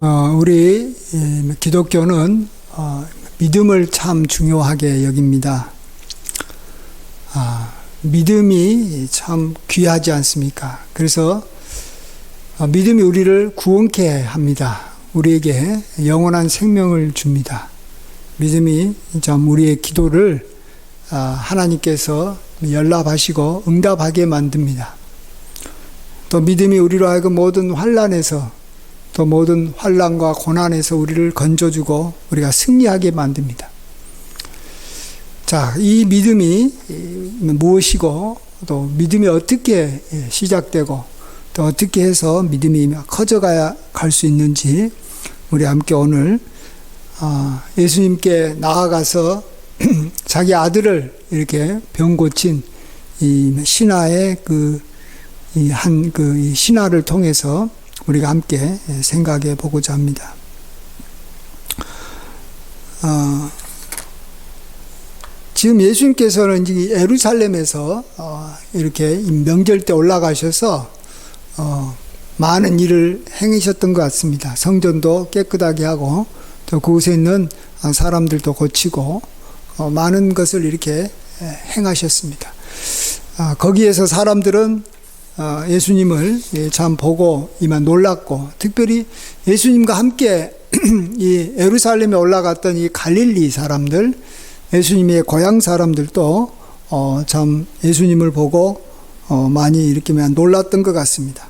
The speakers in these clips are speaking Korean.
우리 기독교는 믿음을 참 중요하게 여깁니다. 믿음이 참 귀하지 않습니까? 그래서 믿음이 우리를 구원케 합니다. 우리에게 영원한 생명을 줍니다. 믿음이 참 우리의 기도를 하나님께서 연락하시고 응답하게 만듭니다. 또 믿음이 우리로 하여금 모든 환난에서 또 모든 환난과 고난에서 우리를 건져주고 우리가 승리하게 만듭니다. 자, 이 믿음이 무엇이고 또 믿음이 어떻게 시작되고 또 어떻게 해서 믿음이 커져가야 갈 수 있는지 우리 함께 오늘 예수님께 나아가서 자기 아들을 이렇게 병 고친 이 신하의 이 신하를 통해서 우리가 함께 생각해 보고자 합니다. 지금 예수님께서는 이제 예루살렘에서 이렇게 명절 때 올라가셔서 많은 일을 행하셨던 것 같습니다. 성전도 깨끗하게 하고 또 그곳에 있는 사람들도 고치고 많은 것을 이렇게 행하셨습니다. 거기에서 사람들은 예수님을 참 보고 이만 놀랐고, 특별히 예수님과 함께 이 예루살렘에 올라갔던 이 갈릴리 사람들, 예수님의 고향 사람들도 참 예수님을 보고 많이 이렇게 놀랐던 것 같습니다.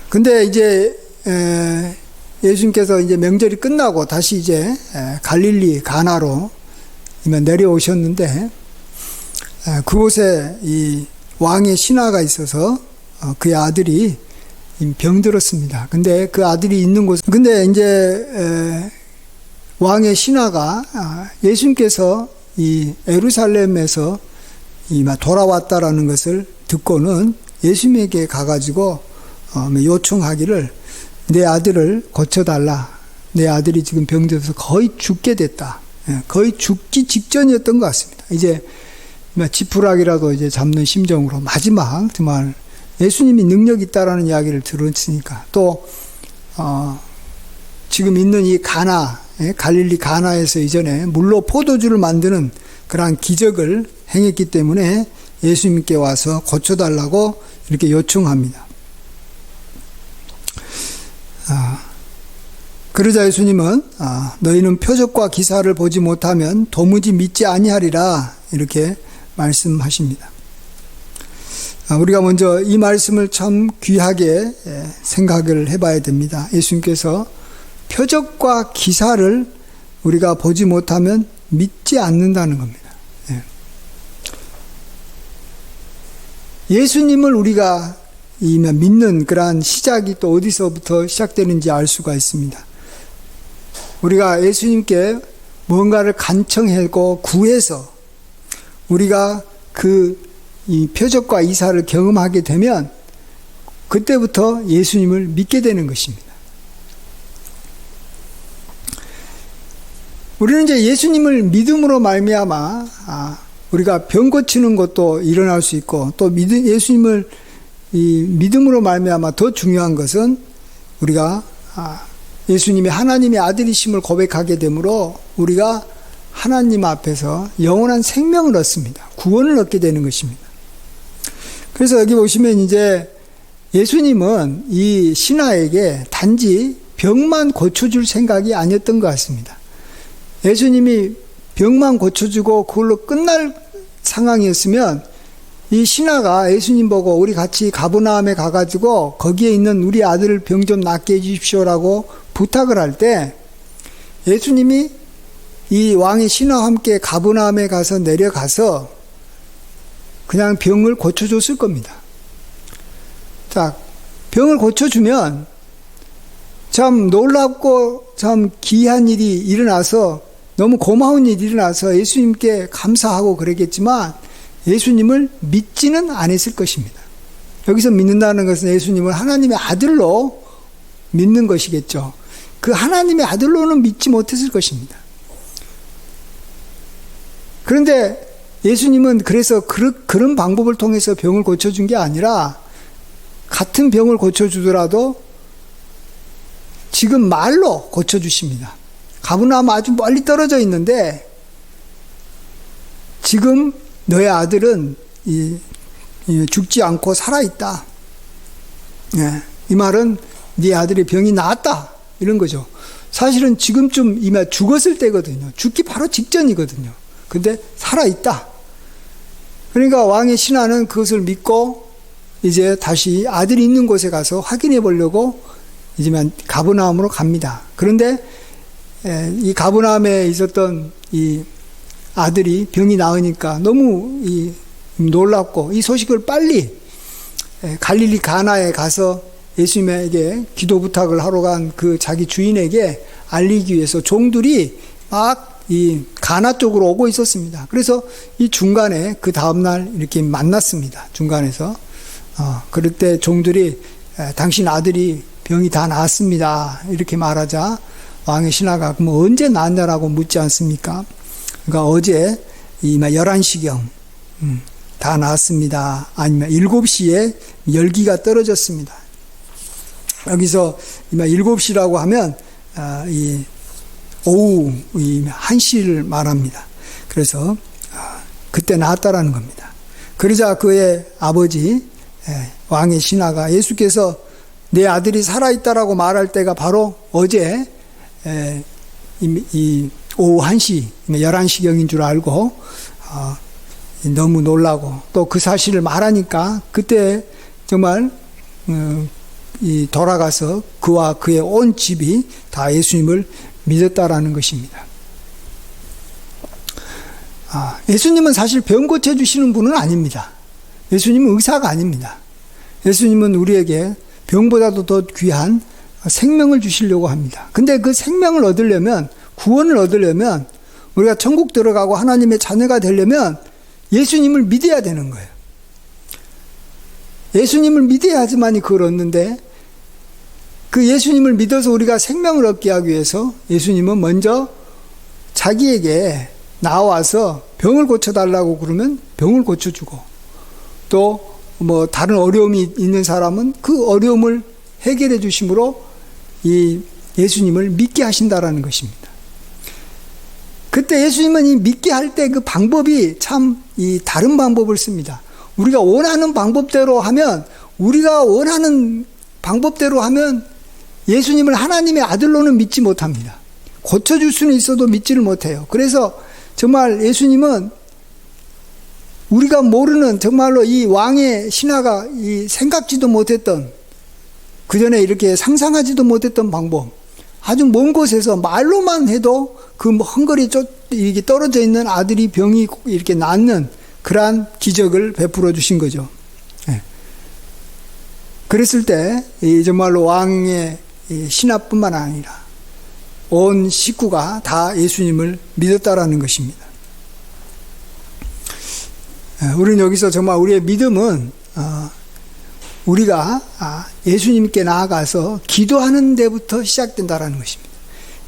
근데 이제 예수님께서 이제 명절이 끝나고 다시 이제 갈릴리 가나로 이만 내려오셨는데, 그곳에 이 왕의 신하가 있어서 그의 아들이 병들었습니다. 근데 그 아들이 있는 근데 이제 왕의 신하가 예수님께서 이 예루살렘에서 돌아왔다라는 것을 듣고는 예수님에게 가가지고 요청하기를, 내 아들을 고쳐달라. 내 아들이 지금 병들어서 거의 죽게 됐다. 거의 죽기 직전이었던 것 같습니다. 이제 지푸라기라도 이제 잡는 심정으로 마지막 정말 예수님이 능력이 있다라는 이야기를 들었으니까, 또 지금 있는 이 가나, 갈릴리 가나에서 이전에 물로 포도주를 만드는 그러한 기적을 행했기 때문에 예수님께 와서 고쳐달라고 이렇게 요청합니다. 그러자 예수님은 너희는 표적과 기사를 보지 못하면 도무지 믿지 아니하리라 이렇게 말씀하십니다. 우리가 먼저 이 말씀을 참 귀하게 생각을 해봐야 됩니다. 예수님께서 표적과 기사를 우리가 보지 못하면 믿지 않는다는 겁니다. 예수님을 우리가 믿는 그러한 시작이 또 어디서부터 시작되는지 알 수가 있습니다. 우리가 예수님께 뭔가를 간청하고 구해서 우리가 이 표적과 이사를 경험하게 되면 그때부터 예수님을 믿게 되는 것입니다. 우리는 이제 예수님을 믿음으로 말미암아 우리가 병 고치는 것도 일어날 수 있고, 또 예수님을 이 믿음으로 말미암아 더 중요한 것은 우리가 예수님이 하나님의 아들이심을 고백하게 되므로 우리가 하나님 앞에서 영원한 생명을 얻습니다. 구원을 얻게 되는 것입니다. 그래서 여기 보시면 이제 예수님은 이 신하에게 단지 병만 고쳐줄 생각이 아니었던 것 같습니다. 예수님이 병만 고쳐주고 그걸로 끝날 상황이었으면 이 신하가 예수님 보고 우리 같이 가버나움에 가가지고 거기에 있는 우리 아들 병 좀 낫게 해주십시오라고 부탁을 할 때 예수님이 이 왕의 신하와 함께 가버나움에 가서 내려가서 그냥 병을 고쳐줬을 겁니다. 자, 병을 고쳐주면 참 놀랍고 참 귀한 일이 일어나서 너무 고마운 일이 일어나서 예수님께 감사하고 그러겠지만 예수님을 믿지는 않았을 것입니다. 여기서 믿는다는 것은 예수님을 하나님의 아들로 믿는 것이겠죠. 그 하나님의 아들로는 믿지 못했을 것입니다. 그런데 예수님은 그래서 그런 방법을 통해서 병을 고쳐준 게 아니라 같은 병을 고쳐주더라도 지금 말로 고쳐주십니다. 가버나움 아주 멀리 떨어져 있는데 지금 너의 아들은 죽지 않고 살아있다. 이 말은 네 아들의 병이 나았다 이런 거죠. 사실은 지금쯤 이미 죽었을 때거든요. 죽기 바로 직전이거든요. 근데 살아있다. 그러니까 왕의 신하는 그것을 믿고 이제 다시 아들이 있는 곳에 가서 확인해 보려고 이제만 가버나움으로 갑니다. 그런데 이 가버나움에 있었던 이 아들이 병이 나으니까 너무 놀랍고 이 소식을 빨리 갈릴리 가나에 가서 예수님에게 기도 부탁을 하러 간 그 자기 주인에게 알리기 위해서 종들이 막 이 가나 쪽으로 오고 있었습니다. 그래서 이 중간에 그 다음날 이렇게 만났습니다. 중간에서. 그럴 때 종들이 당신 아들이 병이 다 나았습니다. 이렇게 말하자 왕의 신하가 뭐 언제 나았냐라고 묻지 않습니까? 그러니까 어제 11시경 다 나았습니다. 아니면 7시에 열기가 떨어졌습니다. 여기서 7시라고 하면 이 오후 1시를 말합니다. 그래서 그때 나았다라는 겁니다. 그러자 그의 아버지 왕의 신하가 예수께서 내 아들이 살아있다라고 말할 때가 바로 어제 이 오후 1시 11시경인 줄 알고 너무 놀라고 또 그 사실을 말하니까 그때 정말 돌아가서 그와 그의 온 집이 다 예수님을 믿었다라는 것입니다. 예수님은 사실 병 고쳐주시는 분은 아닙니다. 예수님은 의사가 아닙니다. 예수님은 우리에게 병보다도 더 귀한 생명을 주시려고 합니다. 근데 그 생명을 얻으려면, 구원을 얻으려면, 우리가 천국 들어가고 하나님의 자녀가 되려면 예수님을 믿어야 되는 거예요. 예수님을 믿어야지만이 그걸 얻는데, 그 예수님을 믿어서 우리가 생명을 얻게 하기 위해서 예수님은 먼저 자기에게 나와서 병을 고쳐달라고 그러면 병을 고쳐주고, 또 뭐 다른 어려움이 있는 사람은 그 어려움을 해결해 주심으로 이 예수님을 믿게 하신다라는 것입니다. 그때 예수님은 이 믿게 할 때 그 방법이 참 이 다른 방법을 씁니다. 우리가 원하는 방법대로 하면, 우리가 원하는 방법대로 하면 예수님을 하나님의 아들로는 믿지 못합니다. 고쳐줄 수는 있어도 믿지를 못해요. 그래서 정말 예수님은 우리가 모르는, 정말로 이 왕의 신하가 이 생각지도 못했던, 그 전에 이렇게 상상하지도 못했던 방법, 아주 먼 곳에서 말로만 해도 그 헝거리 이렇게 떨어져 있는 아들이 병이 이렇게 낫는 그러한 기적을 베풀어 주신 거죠. 그랬을 때 정말로 왕의 신하뿐만 아니라 온 식구가 다 예수님을 믿었다라는 것입니다. 우리는 여기서 정말 우리의 믿음은 우리가 예수님께 나아가서 기도하는 데부터 시작된다라는 것입니다.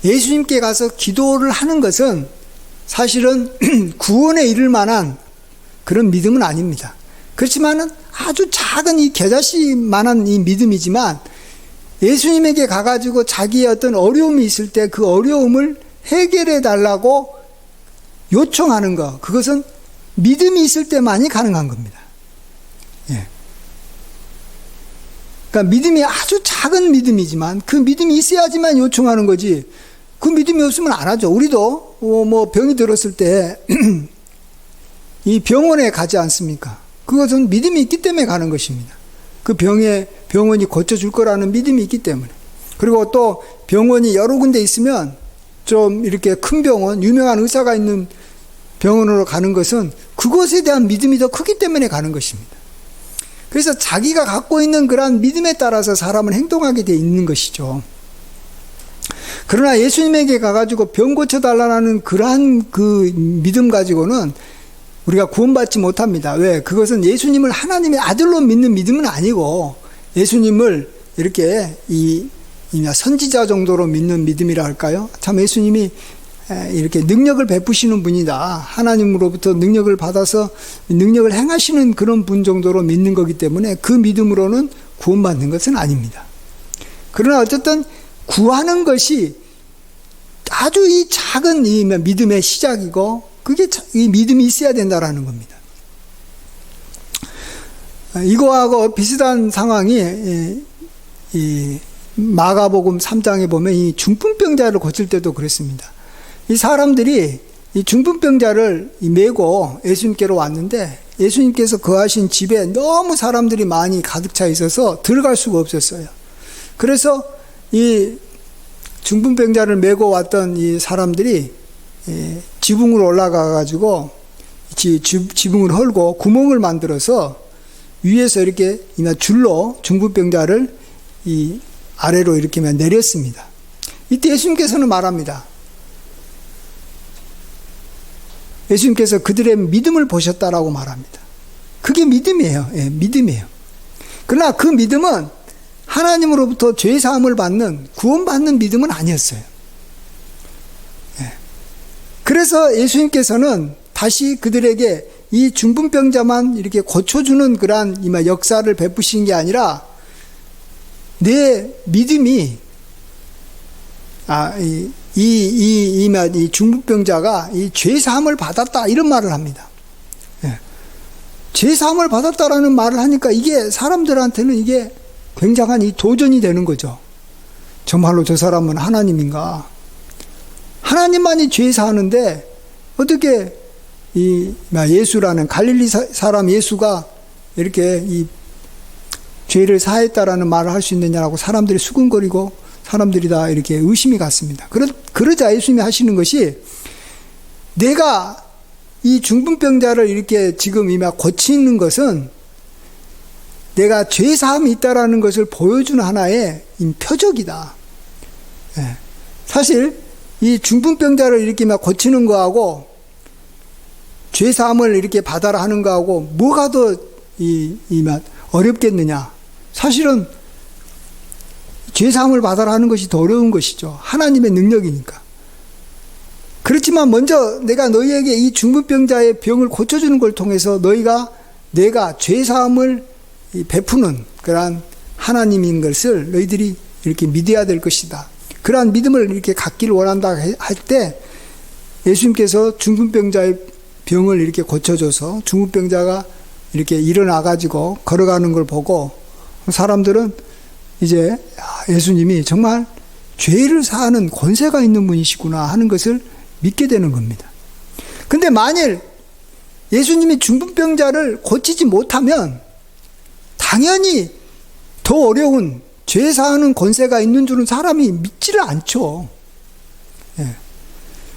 예수님께 가서 기도를 하는 것은 사실은 구원에 이를 만한 그런 믿음은 아닙니다. 그렇지만은 아주 작은 이 겨자씨만한 이 믿음이지만, 예수님에게 가가지고 자기의 어떤 어려움이 있을 때 그 어려움을 해결해 달라고 요청하는 것, 그것은 믿음이 있을 때만이 가능한 겁니다. 그러니까 믿음이 아주 작은 믿음이지만 그 믿음이 있어야지만 요청하는 거지, 그 믿음이 없으면 안 하죠. 우리도 뭐 병이 들었을 때 이 병원에 가지 않습니까? 그것은 믿음이 있기 때문에 가는 것입니다. 그 병원이 고쳐줄 거라는 믿음이 있기 때문에. 그리고 또 병원이 여러 군데 있으면 좀 이렇게 큰 병원, 유명한 의사가 있는 병원으로 가는 것은 그것에 대한 믿음이 더 크기 때문에 가는 것입니다. 그래서 자기가 갖고 있는 그러한 믿음에 따라서 사람은 행동하게 되어 있는 것이죠. 그러나 예수님에게 가가지고 병 고쳐달라는 그러한 그 믿음 가지고는 우리가 구원받지 못합니다. 왜? 그것은 예수님을 하나님의 아들로 믿는 믿음은 아니고, 예수님을 이렇게 선지자 정도로 믿는 믿음이라 할까요? 참 예수님이 이렇게 능력을 베푸시는 분이다, 하나님으로부터 능력을 받아서 능력을 행하시는 그런 분 정도로 믿는 거기 때문에 그 믿음으로는 구원받는 것은 아닙니다. 그러나 어쨌든 구하는 것이 아주 이 작은 이 믿음의 시작이고, 그게 이 믿음이 있어야 된다라는 겁니다. 이거하고 비슷한 상황이 이 마가복음 3장에 보면 이 중풍병자를 고칠 때도 그랬습니다. 이 사람들이 이 중풍병자를 메고 예수님께로 왔는데, 예수님께서 거하신 집에 너무 사람들이 많이 가득 차 있어서 들어갈 수가 없었어요. 그래서 이 중풍병자를 메고 왔던 이 사람들이 지붕으로 올라가 가지고 지붕을 헐고 구멍을 만들어서 위에서 이렇게 줄로 중풍병자를 이 아래로 이렇게 내렸습니다. 이때 예수님께서는 말합니다. 예수님께서 그들의 믿음을 보셨다라고 말합니다. 그게 믿음이에요. 예, 믿음이에요. 그러나 그 믿음은 하나님으로부터 죄사함을 받는, 구원받는 믿음은 아니었어요. 예. 그래서 예수님께서는 다시 그들에게 이 중풍병자만 이렇게 고쳐주는 그러한 역사를 베푸신 게 아니라, 내 믿음이 이 중풍병자가 이 죄사함을 받았다, 이런 말을 합니다. 예. 죄사함을 받았다라는 말을 하니까 이게 사람들한테는 이게 굉장한 이 도전이 되는 거죠. 정말로 저 사람은 하나님인가? 하나님만이 죄사하는데 어떻게 이 예수라는 갈릴리 사람 예수가 이렇게 이 죄를 사했다라는 말을 할 수 있느냐라고 사람들이 수군거리고 사람들이 다 이렇게 의심이 갔습니다. 그러자 예수님이 하시는 것이, 내가 이 중풍병자를 이렇게 지금 고치는 것은 내가 죄사함이 있다라는 것을 보여주는 하나의 표적이다. 예. 사실 이 중풍병자를 이렇게 고치는 거하고 죄사함을 이렇게 받아라 하는 거하고 뭐가 더 어렵겠느냐? 사실은 죄사함을 받아라 하는 것이 더 어려운 것이죠. 하나님의 능력이니까. 그렇지만 먼저 내가 너희에게 이 중풍병자의 병을 고쳐주는 걸 통해서 내가 죄사함을 베푸는 그러한 하나님인 것을 너희들이 이렇게 믿어야 될 것이다. 그러한 믿음을 이렇게 갖기를 원한다 할 때, 예수님께서 중풍병자의 병을 이렇게 고쳐줘서 중풍병자가 이렇게 일어나가지고 걸어가는 걸 보고 사람들은 이제 예수님이 정말 죄를 사하는 권세가 있는 분이시구나 하는 것을 믿게 되는 겁니다. 근데 만일 예수님이 중풍병자를 고치지 못하면 당연히 더 어려운 죄 사하는 권세가 있는 줄은 사람이 믿지를 않죠. 예.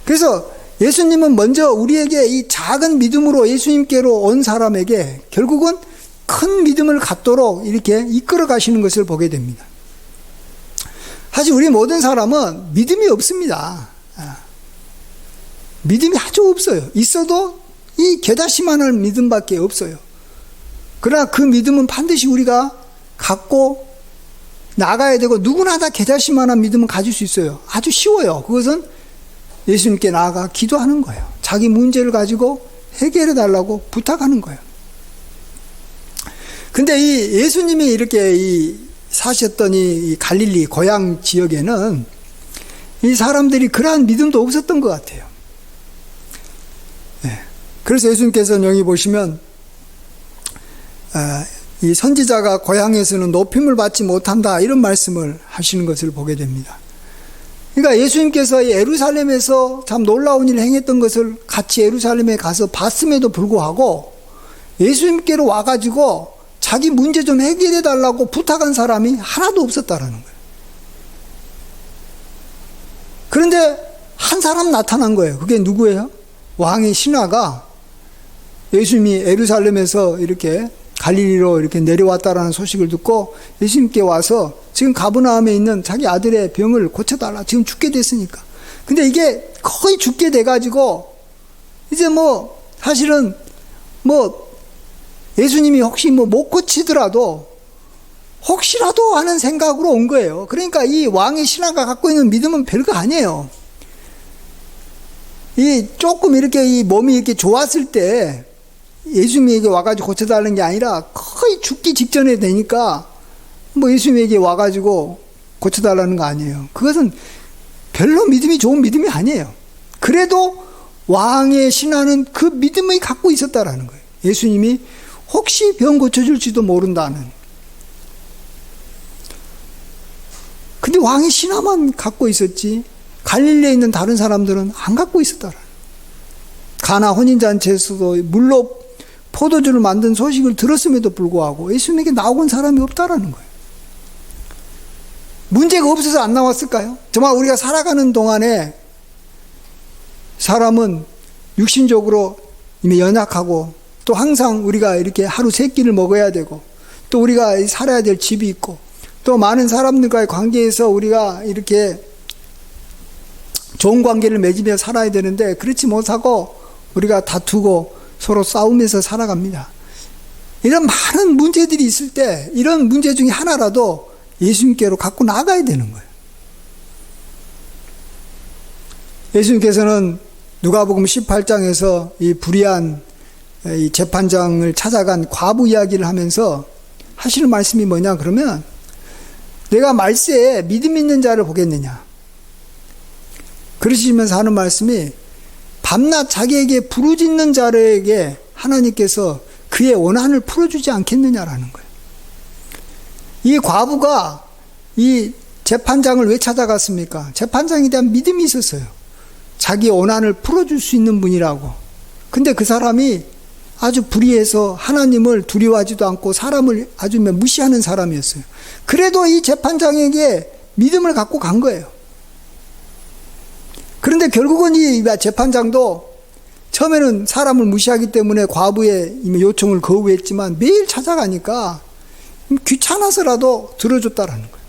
그래서 예수님은 먼저 우리에게 이 작은 믿음으로 예수님께로 온 사람에게 결국은 큰 믿음을 갖도록 이렇게 이끌어 가시는 것을 보게 됩니다. 사실 우리 모든 사람은 믿음이 없습니다. 믿음이 아주 없어요. 있어도 이 겨자씨만한 믿음밖에 없어요. 그러나 그 믿음은 반드시 우리가 갖고 나가야 되고, 누구나 다 겨자씨만한 믿음은 가질 수 있어요. 아주 쉬워요. 그것은 예수님께 나아가 기도하는 거예요. 자기 문제를 가지고 해결해 달라고 부탁하는 거예요. 근데 이 예수님이 이렇게 사셨던 이 갈릴리 고향 지역에는 이 사람들이 그러한 믿음도 없었던 것 같아요. 네. 그래서 예수님께서는 여기 보시면 이 선지자가 고향에서는 높임을 받지 못한다, 이런 말씀을 하시는 것을 보게 됩니다. 그러니까 예수님께서 예루살렘에서 참 놀라운 일을 행했던 것을 같이 예루살렘에 가서 봤음에도 불구하고 예수님께로 와가지고 자기 문제 좀 해결해 달라고 부탁한 사람이 하나도 없었다라는 거예요. 그런데 한 사람 나타난 거예요. 그게 누구예요? 왕의 신하가 예수님이 예루살렘에서 이렇게 갈릴리로 이렇게 내려왔다라는 소식을 듣고 예수님께 와서 지금 가버나움에 있는 자기 아들의 병을 고쳐달라. 지금 죽게 됐으니까. 근데 이게 거의 죽게 돼가지고 이제 사실은 예수님이 혹시 못 고치더라도 혹시라도 하는 생각으로 온 거예요. 그러니까 이 왕의 신하가 갖고 있는 믿음은 별거 아니에요. 조금 이렇게 이 몸이 이렇게 좋았을 때 예수님에게 와가지고 고쳐달라는 게 아니라 거의 죽기 직전에 되니까 뭐 예수님에게 와가지고 고쳐달라는 거 아니에요. 그것은 별로 믿음이 좋은 믿음이 아니에요. 그래도 왕의 신하는 그 믿음을 갖고 있었다라는 거예요. 예수님이 혹시 병 고쳐줄지도 모른다는. 근데 왕의 신하만 갖고 있었지 갈릴리에 있는 다른 사람들은 안 갖고 있었다라는 거예요. 가나 혼인잔치에서도 물로 포도주를 만든 소식을 들었음에도 불구하고 예수님에게 나온 사람이 없다라는 거예요. 문제가 없어서 안 나왔을까요? 정말 우리가 살아가는 동안에 사람은 육신적으로 이미 연약하고 또 항상 우리가 이렇게 하루 세 끼를 먹어야 되고 또 우리가 살아야 될 집이 있고 또 많은 사람들과의 관계에서 우리가 이렇게 좋은 관계를 맺으며 살아야 되는데 그렇지 못하고 우리가 다투고 서로 싸우면서 살아갑니다. 이런 많은 문제들이 있을 때 이런 문제 중에 하나라도 예수님께로 갖고 나가야 되는 거예요. 예수님께서는 누가복음 18장에서 이 불의한 이 재판장을 찾아간 과부 이야기를 하면서 하시는 말씀이 뭐냐 그러면 내가 말세에 믿음 있는 자를 보겠느냐 그러시면서 하는 말씀이 밤낮 자기에게 부르짖는 자에게 하나님께서 그의 원한을 풀어주지 않겠느냐라는 거예요. 이 과부가 이 재판장을 왜 찾아갔습니까? 재판장에 대한 믿음이 있었어요. 자기 원한을 풀어줄 수 있는 분이라고. 근데 그 사람이 아주 불의해서 하나님을 두려워하지도 않고 사람을 아주 무시하는 사람이었어요. 그래도 이 재판장에게 믿음을 갖고 간 거예요. 그런데 결국은 이 재판장도 처음에는 사람을 무시하기 때문에 과부의 요청을 거부했지만 매일 찾아가니까 귀찮아서라도 들어줬다라는 거예요.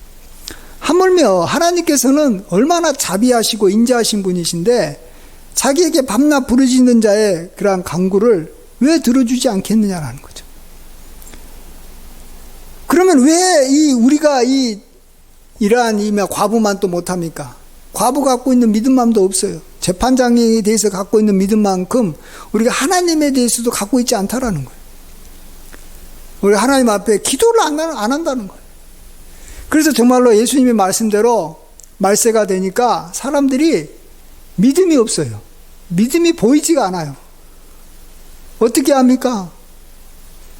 하물며 하나님께서는 얼마나 자비하시고 인자하신 분이신데 자기에게 밤낮 부르짖는 자의 그러한 간구를 왜 들어주지 않겠느냐라는 거죠. 그러면 왜 우리가 이러한 과부만 또 못합니까? 과부 갖고 있는 믿음만도 없어요. 재판장에 대해서 갖고 있는 믿음만큼 우리가 하나님에 대해서도 갖고 있지 않다라는 거예요. 우리 하나님 앞에 기도를 안 한다는 거예요. 그래서 정말로 예수님의 말씀대로 말세가 되니까 사람들이 믿음이 없어요. 믿음이 보이지가 않아요. 어떻게 합니까?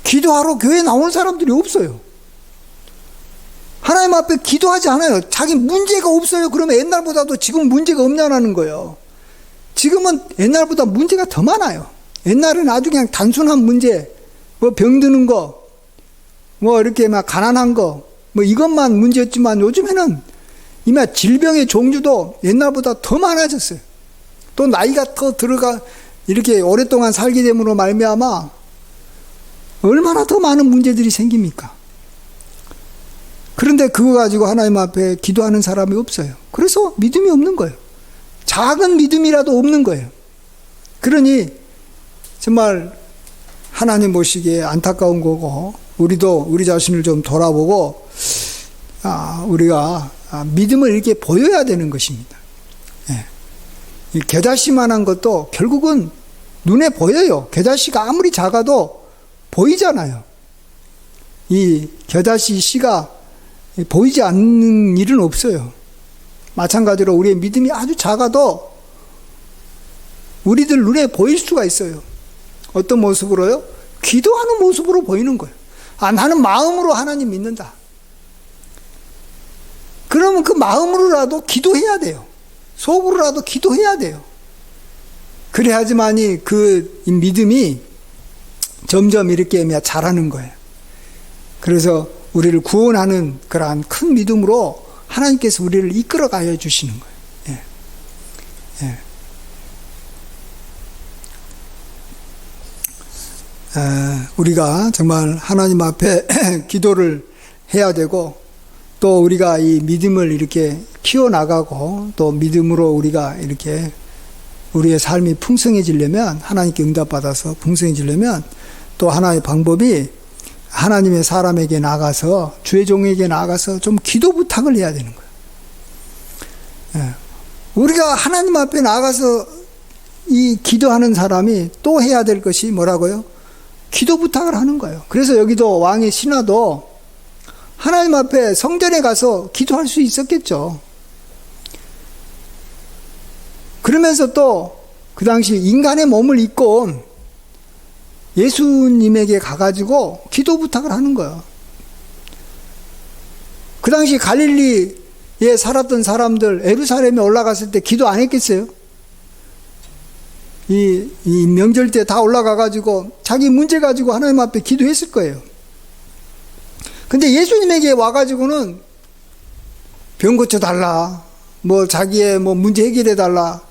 기도하러 교회에 나오는 사람들이 없어요. 하나님 앞에 기도하지 않아요. 자기 문제가 없어요. 그러면 옛날보다도 지금 문제가 없냐는 거예요. 지금은 옛날보다 문제가 더 많아요. 옛날에는 아주 그냥 단순한 문제, 뭐 병드는 거, 뭐 이렇게 막 가난한 거, 뭐 이것만 문제였지만 요즘에는 이미 질병의 종류도 옛날보다 더 많아졌어요. 또 나이가 더 들어가 이렇게 오랫동안 살게 됨으로 말미암아 얼마나 더 많은 문제들이 생깁니까? 그런데 그거 가지고 하나님 앞에 기도하는 사람이 없어요. 그래서 믿음이 없는 거예요. 작은 믿음이라도 없는 거예요. 그러니 정말 하나님 보시기에 안타까운 거고 우리도 우리 자신을 좀 돌아보고 우리가 믿음을 이렇게 보여야 되는 것입니다. 예. 이 겨자씨만한 것도 결국은 눈에 보여요. 겨자씨가 아무리 작아도 보이잖아요. 이 겨자씨 씨가 보이지 않는 일은 없어요. 마찬가지로 우리의 믿음이 아주 작아도 우리들 눈에 보일 수가 있어요. 어떤 모습으로요? 기도하는 모습으로 보이는 거예요. 나는 마음으로 하나님 믿는다. 그러면 그 마음으로라도 기도해야 돼요. 속으로라도 기도해야 돼요. 그래야지만이 그 믿음이 점점 이렇게 자라는 거예요. 그래서 우리를 구원하는 그러한 큰 믿음으로 하나님께서 우리를 이끌어 가여 주시는 거예요. 예. 예. 우리가 정말 하나님 앞에 기도를 해야 되고 또 우리가 이 믿음을 이렇게 키워나가고 또 믿음으로 우리가 이렇게 우리의 삶이 풍성해지려면 하나님께 응답받아서 풍성해지려면 또 하나의 방법이 하나님의 사람에게 나가서 주의 종에게 나가서 좀 기도 부탁을 해야 되는 거예요. 우리가 하나님 앞에 나가서 이 기도하는 사람이 또 해야 될 것이 뭐라고요? 기도 부탁을 하는 거예요. 그래서 여기도 왕의 신하도 하나님 앞에 성전에 가서 기도할 수 있었겠죠. 그러면서 또 그 당시 인간의 몸을 입고 온 예수님에게 가가지고 기도 부탁을 하는 거예요. 그 당시 갈릴리에 살았던 사람들 예루살렘에 올라갔을 때 기도 안 했겠어요? 이 명절 때 다 올라가가지고 자기 문제 가지고 하나님 앞에 기도했을 거예요. 근데 예수님에게 와가지고는 병 고쳐달라, 뭐 자기의 뭐 문제 해결해달라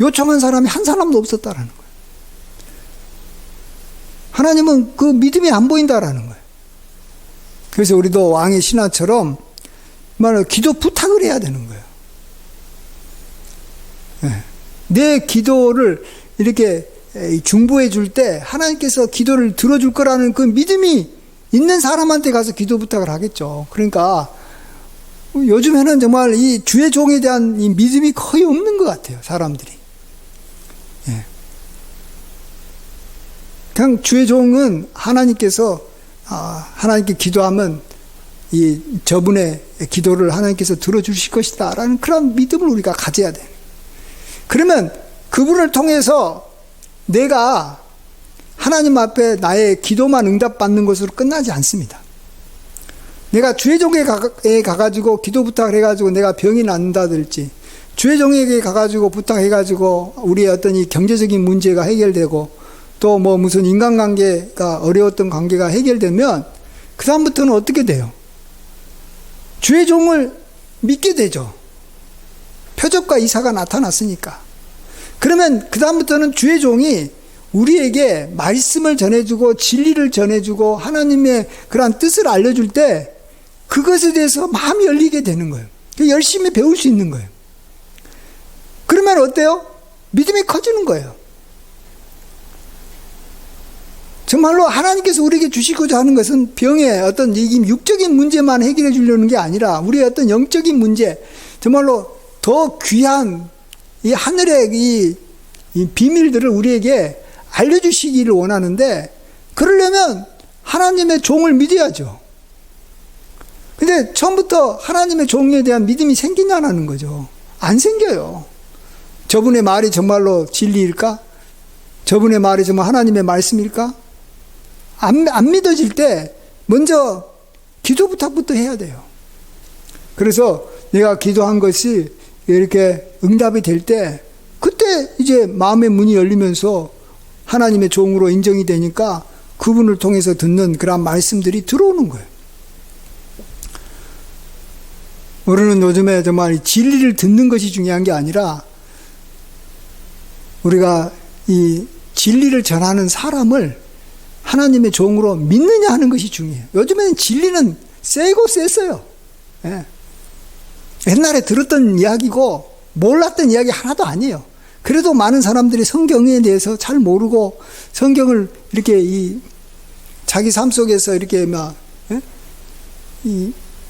요청한 사람이 한 사람도 없었다라는 거예요. 하나님은 그 믿음이 안 보인다라는 거예요. 그래서 우리도 왕의 신하처럼 말로 기도 부탁을 해야 되는 거예요. 내 기도를 이렇게 중보해 줄 때 하나님께서 기도를 들어줄 거라는 그 믿음이 있는 사람한테 가서 기도 부탁을 하겠죠. 그러니까 요즘에는 정말 이 주의 종에 대한 이 믿음이 거의 없는 것 같아요, 사람들이. 그냥 주의 종은 하나님께서 하나님께 기도하면 이 저분의 기도를 하나님께서 들어주실 것이다 라는 그런 믿음을 우리가 가져야 돼요. 그러면 그분을 통해서 내가 하나님 앞에 나의 기도만 응답받는 것으로 끝나지 않습니다. 내가 주의 종에 가가지고 기도 부탁을 해가지고 내가 병이 낫는다든지, 주의 종에게 가가지고 부탁해가지고 우리의 어떤 이 경제적인 문제가 해결되고 또 뭐 무슨 인간관계가 어려웠던 관계가 해결되면 그 다음부터는 어떻게 돼요? 주의 종을 믿게 되죠. 표적과 이사가 나타났으니까. 그러면 그 다음부터는 주의 종이 우리에게 말씀을 전해주고 진리를 전해주고 하나님의 그러한 뜻을 알려줄 때 그것에 대해서 마음이 열리게 되는 거예요. 열심히 배울 수 있는 거예요. 그러면 어때요? 믿음이 커지는 거예요. 정말로 하나님께서 우리에게 주시고자 하는 것은 병의 어떤 육적인 문제만 해결해 주려는 게 아니라 우리의 어떤 영적인 문제, 정말로 더 귀한 이 하늘의 이 비밀들을 우리에게 알려주시기를 원하는데, 그러려면 하나님의 종을 믿어야죠. 근데 처음부터 하나님의 종에 대한 믿음이 생기냐는 거죠. 안 생겨요. 저분의 말이 정말로 진리일까? 저분의 말이 정말 하나님의 말씀일까? 안 믿어질 때 먼저 기도 부탁부터 해야 돼요. 그래서 내가 기도한 것이 이렇게 응답이 될 때 그때 이제 마음의 문이 열리면서 하나님의 종으로 인정이 되니까 그분을 통해서 듣는 그런 말씀들이 들어오는 거예요. 우리는 요즘에 정말 진리를 듣는 것이 중요한 게 아니라 우리가 이 진리를 전하는 사람을 하나님의 종으로 믿느냐 하는 것이 중요해요. 요즘에는 진리는 세고 셌어요. 예. 옛날에 들었던 이야기고 몰랐던 이야기 하나도 아니에요. 그래도 많은 사람들이 성경에 대해서 잘 모르고 성경을 이렇게 자기 삶 속에서 이렇게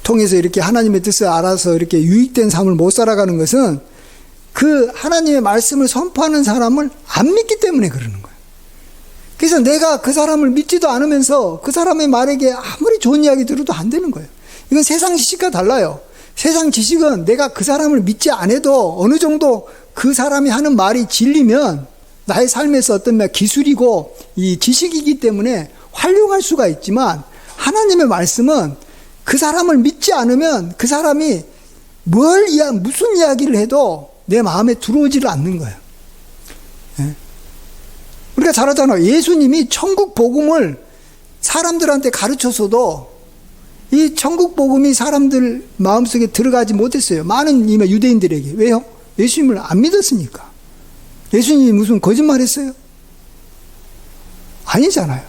통해서 이렇게 하나님의 뜻을 알아서 이렇게 유익된 삶을 못 살아가는 것은 그 하나님의 말씀을 선포하는 사람을 안 믿기 때문에 그러는 거예요. 그래서 내가 그 사람을 믿지도 않으면서 그 사람의 말에게 아무리 좋은 이야기 들어도 안 되는 거예요. 이건 세상 지식과 달라요. 세상 지식은 내가 그 사람을 믿지 않아도 어느 정도 그 사람이 하는 말이 진리면 나의 삶에서 어떤 기술이고 이 지식이기 때문에 활용할 수가 있지만, 하나님의 말씀은 그 사람을 믿지 않으면 그 사람이 무슨 이야기를 해도 내 마음에 들어오지를 않는 거예요. 예? 우리가 잘 알잖아요. 예수님이 천국 복음을 사람들한테 가르쳐서도 이 천국 복음이 사람들 마음속에 들어가지 못했어요. 많은 유대인들에게. 왜요? 예수님을 안 믿었으니까. 예수님이 무슨 거짓말 했어요? 아니잖아요.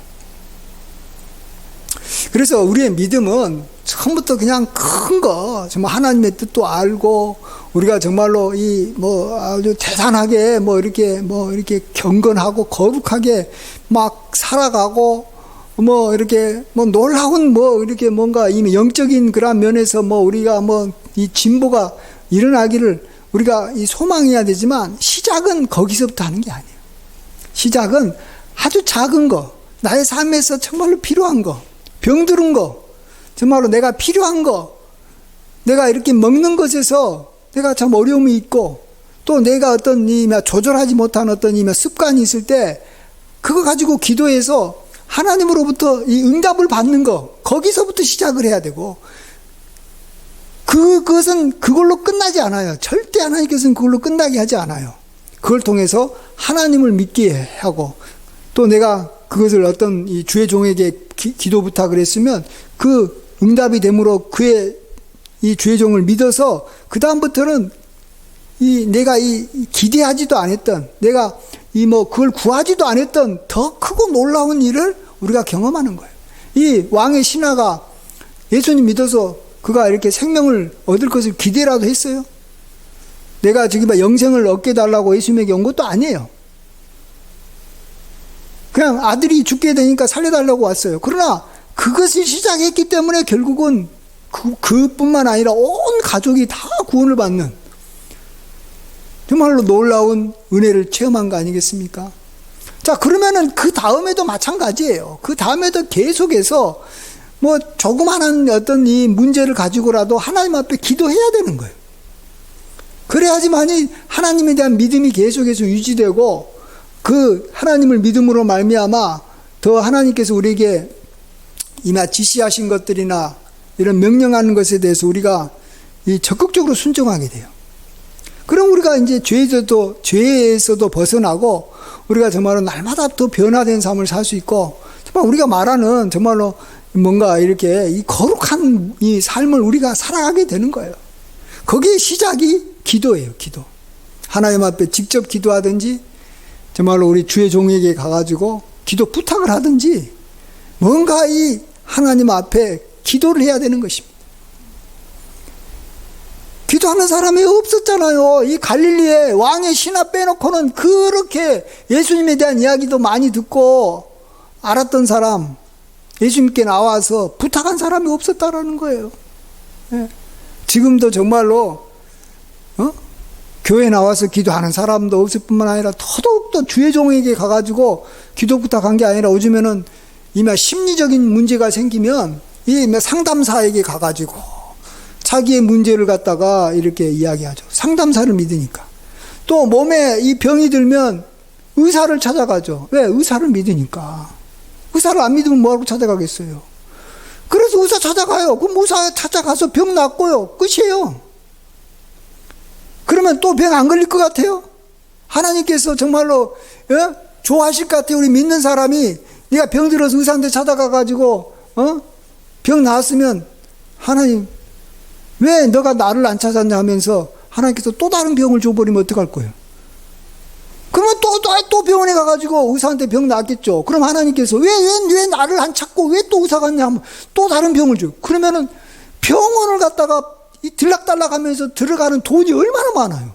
그래서 우리의 믿음은 처음부터 그냥 큰 거, 정말 하나님의 뜻도 알고, 우리가 정말로 아주 대단하게 이렇게 경건하고 거룩하게 막 살아가고, 이렇게 놀라운 이렇게 뭔가 이미 영적인 그런 면에서 우리가 이 진보가 일어나기를 우리가 소망해야 되지만, 시작은 거기서부터 하는 게 아니에요. 시작은 아주 작은 거, 나의 삶에서 정말로 필요한 거, 병들은 거, 정말로 내가 필요한 거, 내가 이렇게 먹는 것에서 내가 참 어려움이 있고, 또 내가 어떤 조절하지 못한 어떤 습관이 있을 때 그거 가지고 기도해서 하나님으로부터 이 응답을 받는 거, 거기서부터 시작을 해야 되고, 그것은 그걸로 끝나지 않아요. 절대 하나님께서는 그걸로 끝나게 하지 않아요. 그걸 통해서 하나님을 믿게 하고, 또 내가 그것을 어떤 이 주의 종에게 기도 부탁을 했으면 그 응답이 되므로 그의 이 주의 종을 믿어서 그 다음부터는 내가 기대하지도 않았던, 내가 그걸 구하지도 않았던 더 크고 놀라운 일을 우리가 경험하는 거예요. 이 왕의 신하가 예수님 믿어서 그가 이렇게 생명을 얻을 것을 기대라도 했어요? 내가 지금 영생을 얻게 달라고 예수님에게 온 것도 아니에요. 그냥 아들이 죽게 되니까 살려달라고 왔어요. 그러나 그것을 시작했기 때문에 결국은 그뿐만 아니라 온 가족이 다 구원을 받는 정말로 놀라운 은혜를 체험한 거 아니겠습니까? 자, 그러면은 그 다음에도 마찬가지예요. 그 다음에도 계속해서 조그마한 어떤 이 문제를 가지고라도 하나님 앞에 기도해야 되는 거예요. 그래야지만이 하나님에 대한 믿음이 계속해서 유지되고, 그 하나님을 믿음으로 말미암아 더 하나님께서 우리에게 지시하신 것들이나 이런 명령하는 것에 대해서 우리가 적극적으로 순종하게 돼요. 그럼 우리가 이제 죄에서도 벗어나고, 우리가 정말로 날마다 더 변화된 삶을 살 수 있고, 정말 우리가 말하는 정말로 뭔가 이렇게 이 거룩한 이 삶을 우리가 살아가게 되는 거예요. 거기에 시작이 기도예요, 기도. 하나님 앞에 직접 기도하든지, 정말로 우리 주의 종에게 가가지고 기도 부탁을 하든지, 뭔가 이 하나님 앞에 기도를 해야 되는 것입니다. 기도하는 사람이 없었잖아요. 이 갈릴리에 왕의 신하 빼놓고는 그렇게 예수님에 대한 이야기도 많이 듣고 알았던 사람, 예수님께 나와서 부탁한 사람이 없었다라는 거예요. 예. 지금도 정말로 교회 나와서 기도하는 사람도 없을 뿐만 아니라 더더욱더 주의 종에게 가가지고 기도 부탁한 게 아니라 요즘에는 이미 심리적인 문제가 생기면 이 상담사에게 가가지고 자기의 문제를 갖다가 이렇게 이야기하죠. 상담사를 믿으니까. 또 몸에 이 병이 들면 의사를 찾아가죠. 왜? 의사를 믿으니까. 의사를 안 믿으면 뭐하고 찾아가겠어요. 그래서 의사 찾아가요. 그럼 의사 찾아가서 병 낫고요. 끝이에요. 그러면 또 병 안 걸릴 것 같아요? 하나님께서 정말로 좋아하실 것 같아요. 우리 믿는 사람이 네가 병 들어서 의사한테 찾아가가지고 병 나았으면 하나님 왜 너가 나를 안 찾았냐 하면서 하나님께서 또 다른 병을 줘버리면 어떡할 거예요? 그러면 또 병원에 가가지고 의사한테 병 낫겠죠. 그럼 하나님께서 왜 나를 안 찾고 왜 또 의사 갔냐 하면 또 다른 병을 줘요. 그러면은 병원을 갔다가 들락달락 하면서 들어가는 돈이 얼마나 많아요.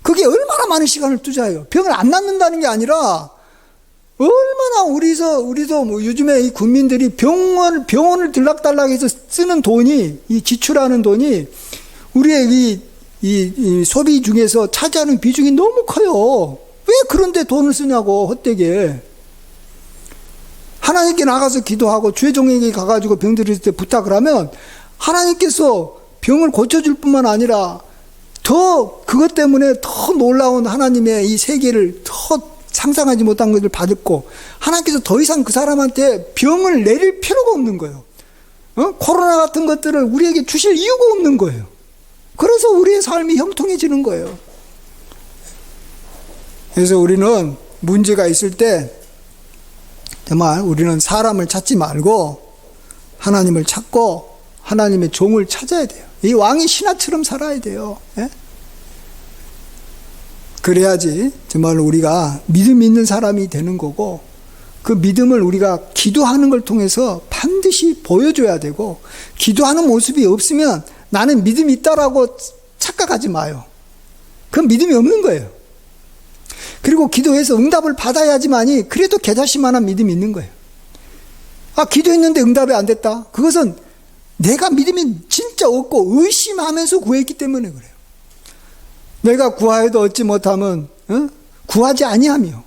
그게 얼마나 많은 시간을 투자해요. 병을 안 낫는다는 게 아니라 얼마나 우리도 요즘에 이 국민들이 병원을 들락달락해서 쓰는 돈이, 이 지출하는 돈이 우리의 이 소비 중에서 차지하는 비중이 너무 커요. 왜 그런데 돈을 쓰냐고, 헛되게. 하나님께 나가서 기도하고 주의 종에게 가가지고 병 들을 때 부탁을 하면 하나님께서 병을 고쳐줄 뿐만 아니라 더 그것 때문에 더 놀라운 하나님의 이 세계를 더 상상하지 못한 것을 받았고, 하나님께서 더 이상 그 사람한테 병을 내릴 필요가 없는 거예요. 코로나 같은 것들을 우리에게 주실 이유가 없는 거예요. 그래서 우리의 삶이 형통해지는 거예요. 그래서 우리는 문제가 있을 때 정말 우리는 사람을 찾지 말고 하나님을 찾고 하나님의 종을 찾아야 돼요. 이 왕이 신하처럼 살아야 돼요. 예? 그래야지 정말로 우리가 믿음 있는 사람이 되는 거고, 그 믿음을 우리가 기도하는 걸 통해서 반드시 보여줘야 되고, 기도하는 모습이 없으면 나는 믿음이 있다라고 착각하지 마요. 그건 믿음이 없는 거예요. 그리고 기도해서 응답을 받아야지만이 그래도 개자씨만한 믿음이 있는 거예요. 아, 기도했는데 응답이 안 됐다. 그것은 내가 믿음이 진짜 없고 의심하면서 구했기 때문에 그래요. 내가 구하여도 얻지 못하면 구하지 아니하며,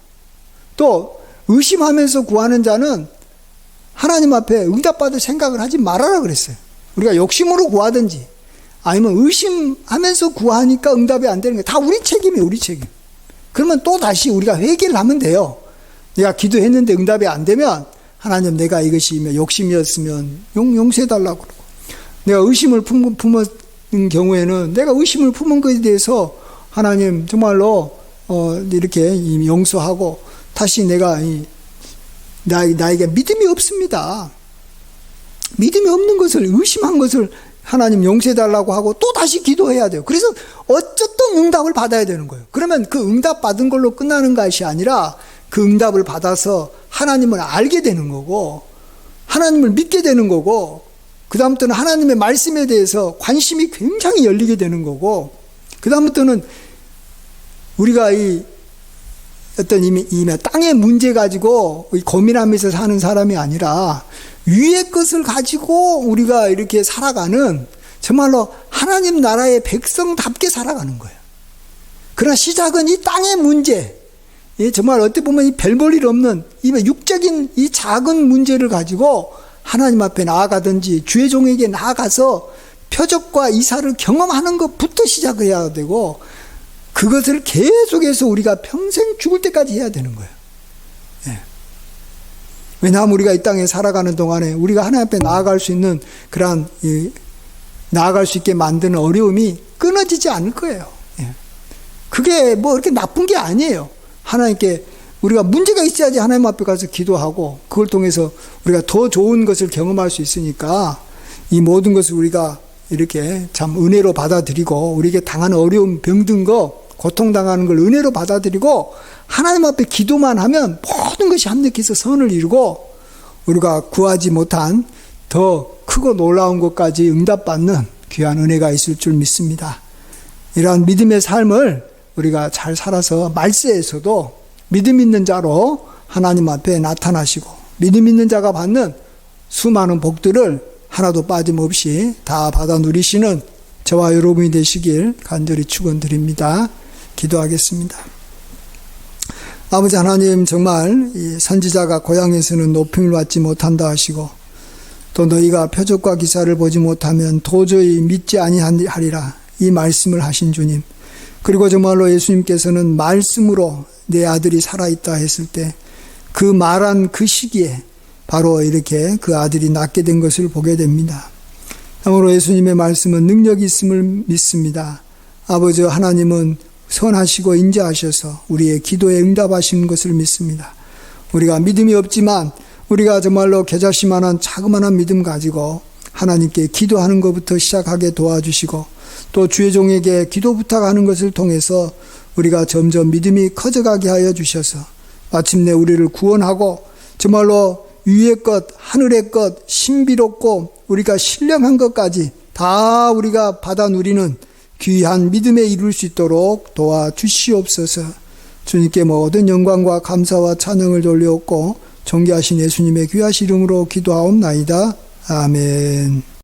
또 의심하면서 구하는 자는 하나님 앞에 응답받을 생각을 하지 말아라 그랬어요. 우리가 욕심으로 구하든지 아니면 의심하면서 구하니까 응답이 안 되는 게 다 우리 책임이에요, 우리 책임. 그러면 또 다시 우리가 회개를 하면 돼요. 내가 기도했는데 응답이 안 되면 하나님, 내가 이것이 욕심이었으면 용서해달라고 그러고, 내가 의심을 품은 경우에는 내가 의심을 품은 것에 대해서 하나님 정말로 이렇게 용서하고, 다시 내가 나에게 믿음이 없습니다. 믿음이 없는 것을, 의심한 것을 하나님 용서해달라고 하고 또 다시 기도해야 돼요. 그래서 어쨌든 응답을 받아야 되는 거예요. 그러면 그 응답 받은 걸로 끝나는 것이 아니라 그 응답을 받아서 하나님을 알게 되는 거고, 하나님을 믿게 되는 거고, 그 다음부터는 하나님의 말씀에 대해서 관심이 굉장히 열리게 되는 거고, 그 다음부터는 우리가 어떤 땅의 문제 가지고 고민하면서 사는 사람이 아니라 위의 것을 가지고 우리가 이렇게 살아가는, 정말로 하나님 나라의 백성답게 살아가는 거예요. 그러나 시작은 이 땅의 문제, 정말 어떻게 보면 이 별 볼 일 없는 이 육적인 이 작은 문제를 가지고 하나님 앞에 나아가든지 주의 종에게 나아가서 표적과 이사를 경험하는 것부터 시작을 해야 되고, 그것을 계속해서 우리가 평생 죽을 때까지 해야 되는 거예요. 예. 왜냐하면 우리가 이 땅에 살아가는 동안에 우리가 하나님 앞에 나아갈 수 있는 그러한 나아갈 수 있게 만드는 어려움이 끊어지지 않을 거예요. 예. 그게 뭐 이렇게 나쁜 게 아니에요. 하나님께 우리가 문제가 있어야지 하나님 앞에 가서 기도하고, 그걸 통해서 우리가 더 좋은 것을 경험할 수 있으니까 이 모든 것을 우리가 이렇게 참 은혜로 받아들이고, 우리에게 당하는 어려움, 병든 거, 고통당하는 걸 은혜로 받아들이고 하나님 앞에 기도만 하면 모든 것이 합력해서 선을 이루고 우리가 구하지 못한 더 크고 놀라운 것까지 응답받는 귀한 은혜가 있을 줄 믿습니다. 이러한 믿음의 삶을 우리가 잘 살아서 말세에서도 믿음 있는 자로 하나님 앞에 나타나시고, 믿음 있는 자가 받는 수많은 복들을 하나도 빠짐없이 다 받아 누리시는 저와 여러분이 되시길 간절히 축원드립니다. 기도하겠습니다. 아버지 하나님, 정말 이 선지자가 고향에서는 높임을 받지 못한다 하시고, 또 너희가 표적과 기사를 보지 못하면 도저히 믿지 아니하리라 이 말씀을 하신 주님, 그리고 정말로 예수님께서는 말씀으로 내 아들이 살아있다 했을 때 그 말한 그 시기에 바로 이렇게 그 아들이 낳게 된 것을 보게 됩니다. 참으로 예수님의 말씀은 능력이 있음을 믿습니다. 아버지 하나님은 선하시고 인자하셔서 우리의 기도에 응답하시는 것을 믿습니다. 우리가 믿음이 없지만 우리가 정말로 겨자씨만한 자그마한 믿음 가지고 하나님께 기도하는 것부터 시작하게 도와주시고, 또 주의 종에게 기도 부탁하는 것을 통해서 우리가 점점 믿음이 커져가게 하여 주셔서 마침내 우리를 구원하고 정말로 위의 것, 하늘의 것, 신비롭고 우리가 신령한 것까지 다 우리가 받아 누리는 귀한 믿음에 이룰 수 있도록 도와주시옵소서. 주님께 모든 영광과 감사와 찬양을 돌려옵고 존귀하신 예수님의 귀하신 이름으로 기도하옵나이다. 아멘.